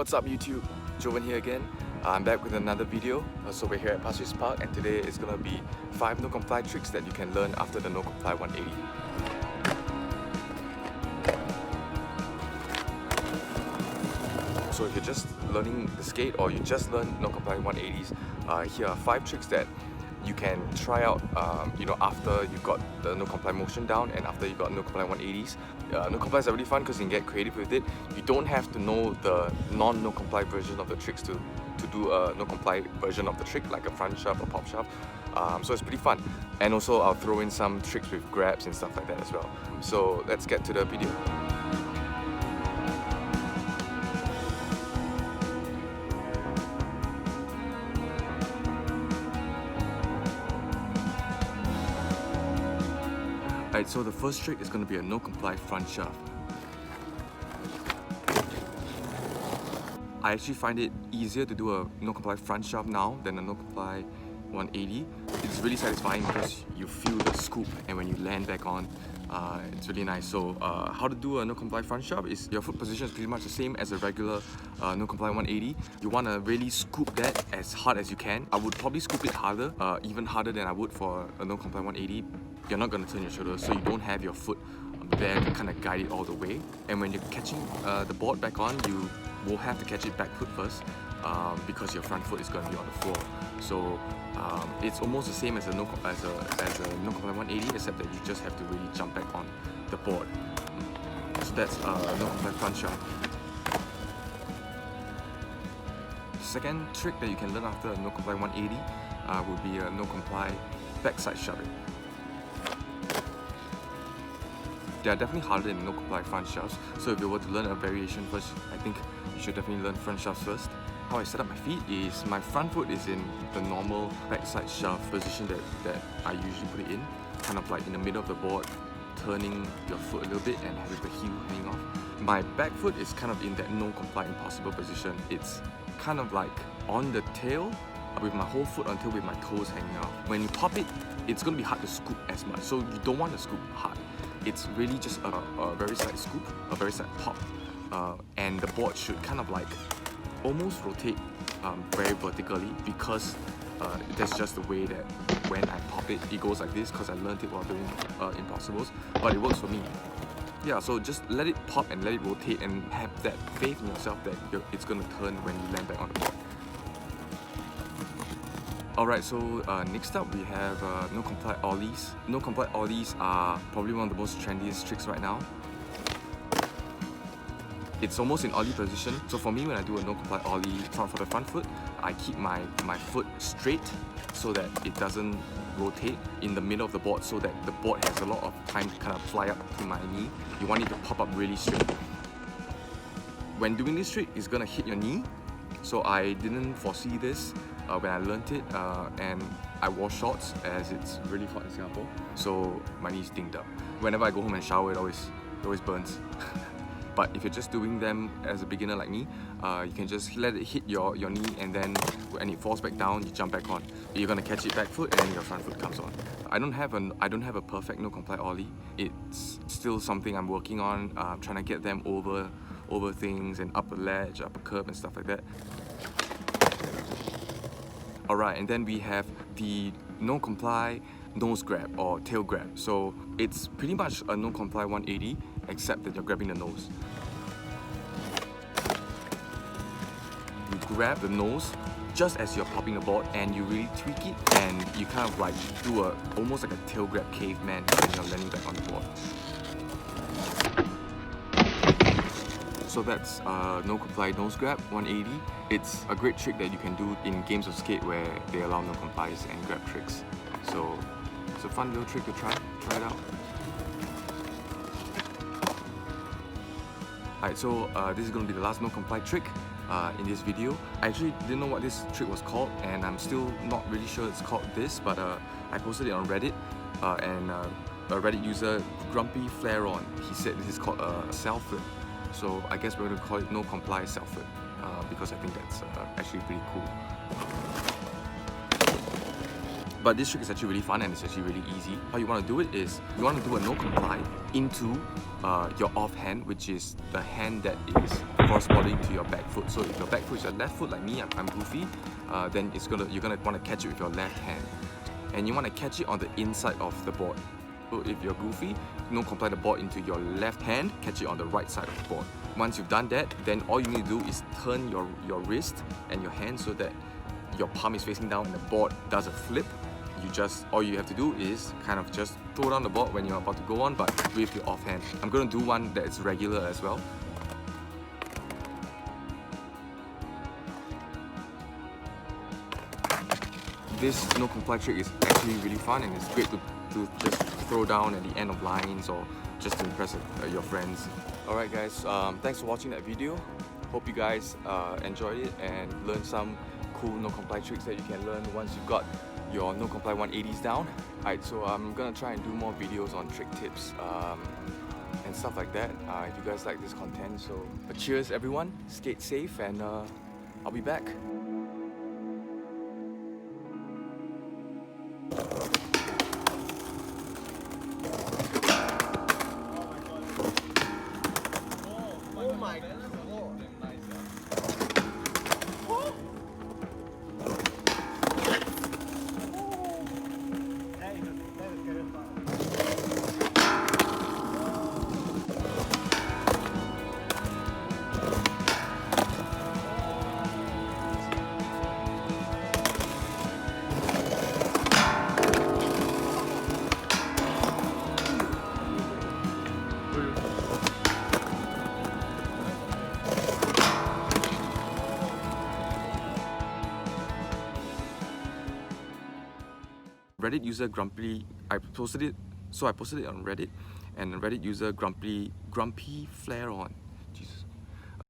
What's up YouTube? Joven here again. I'm back with another video. So we're here at Pasir Ris Park and today is going to be 5 no-comply tricks that you can learn after the no-comply 180. So if you're just learning the skate or you just learned no-comply 180s, here are 5 tricks that you can try out after you got the no-comply motion down and after you got no-comply 180s. No-complies are really fun because you can get creative with it. You don't have to know the non-no-comply version of the tricks to do a no-comply version of the trick, like a front shove or pop shove. So it's pretty fun. And also I'll throw in some tricks with grabs and stuff like that as well. So let's get to the video. Alright, so the first trick is going to be a no-comply front shove. I actually find it easier to do a no-comply front shove now than a no-comply 180. It's really satisfying because you feel the scoop and when you land back on, it's really nice. So how to do a no-comply front shove is your foot position is pretty much the same as a regular no-comply 180. You want to really scoop that as hard as you can. I would probably scoop it harder, even harder than I would for a no-comply 180. You're not going to turn your shoulders, so you don't have your foot there to kind of guide it all the way. And when you're catching the board back on, you will have to catch it back foot first because your front foot is going to be on the floor. So it's almost the same as a no-comply 180, except that you just have to really jump back on the board. So that's no-comply front shove. Second trick that you can learn after a no-comply 180 would be a no-comply backside shoving. They are definitely harder than no-comply front shoves, so if you were to learn a variation first, I think you should definitely learn front shoves first. How I set up my feet is my front foot is in the normal backside shove position that I usually put it in, kind of like in the middle of the board, turning your foot a little bit and with the heel hanging off. My back foot is kind of in that no-comply impossible position. It's kind of like on the tail with my whole foot until with my toes hanging off. When you pop it, it's going to be hard to scoop as much, so you don't want to scoop hard. It's really just a very slight scoop, a very slight pop, and the board should kind of like almost rotate very vertically because that's just the way that when I pop it, it goes like this because I learned it while doing impossibles, but it works for me. Yeah, so just let it pop and let it rotate and have that faith in yourself that it's going to turn when you land back on the board. Alright, so next up we have no-comply Ollies. No-comply Ollies are probably one of the most trendiest tricks right now. It's almost in Ollie position. So for me, when I do a no-comply Ollie for the front foot, I keep my foot straight so that it doesn't rotate in the middle of the board, so that the board has a lot of time to kind of fly up to my knee. You want it to pop up really straight. When doing this trick, it's gonna hit your knee. So I didn't foresee this when I learnt it, and I wore shorts as it's really hot in Singapore, so my knees dinged up. Whenever I go home and shower, it always burns. But if you're just doing them as a beginner like me, you can just let it hit your knee, and then when it falls back down, you jump back on. You're gonna catch it back foot, and then your front foot comes on. I don't have a perfect no-comply Ollie. It's still something I'm working on, trying to get them over things and up a ledge, up a curb and stuff like that. Alright, and then we have the no-comply nose grab or tail grab. So it's pretty much a no-comply 180 except that you're grabbing the nose. You grab the nose just as you're popping the board and you really tweak it and you kind of like do almost like a tail grab caveman when you're landing back on the board. So that's no-comply nose grab 180. It's a great trick that you can do in games of skate where they allow no-complies and grab tricks. So it's a fun little trick to try it out. Alright, so this is going to be the last no-comply trick in this video. I actually didn't know what this trick was called, and I'm still not really sure it's called this, but I posted it on Reddit, and a Reddit user, Grumpy Flare On, he said this is called Selfless. So I guess we're going to call it no-comply Selfless because I think that's actually pretty cool. But this trick is actually really fun and it's actually really easy. How you want to do it is, you want to do a no-comply into your off hand, which is the hand that is corresponding to your back foot. So if your back foot is your left foot, like me, I'm goofy, then you're gonna want to catch it with your left hand, and you want to catch it on the inside of the board. So if you're goofy, no comply the board into your left hand, catch it on the right side of the board. Once you've done that, then all you need to do is turn your wrist and your hand so that your palm is facing down and the board does a flip. All you have to do is kind of just throw down the board when you're about to go on, but with your offhand. I'm going to do one that's regular as well. This no comply trick is actually really fun, and it's great to just throw down at the end of lines or just to impress your friends. Alright guys, thanks for watching that video. Hope you guys enjoyed it and learned some cool no comply tricks that you can learn once you've got your no comply 180s down. Alright, so I'm gonna try and do more videos on trick tips and stuff like that if you guys like this content. So cheers everyone, skate safe, and I'll be back. Oh my god. Reddit user Grumpy, I posted it on Reddit, and Reddit user Grumpy Flare On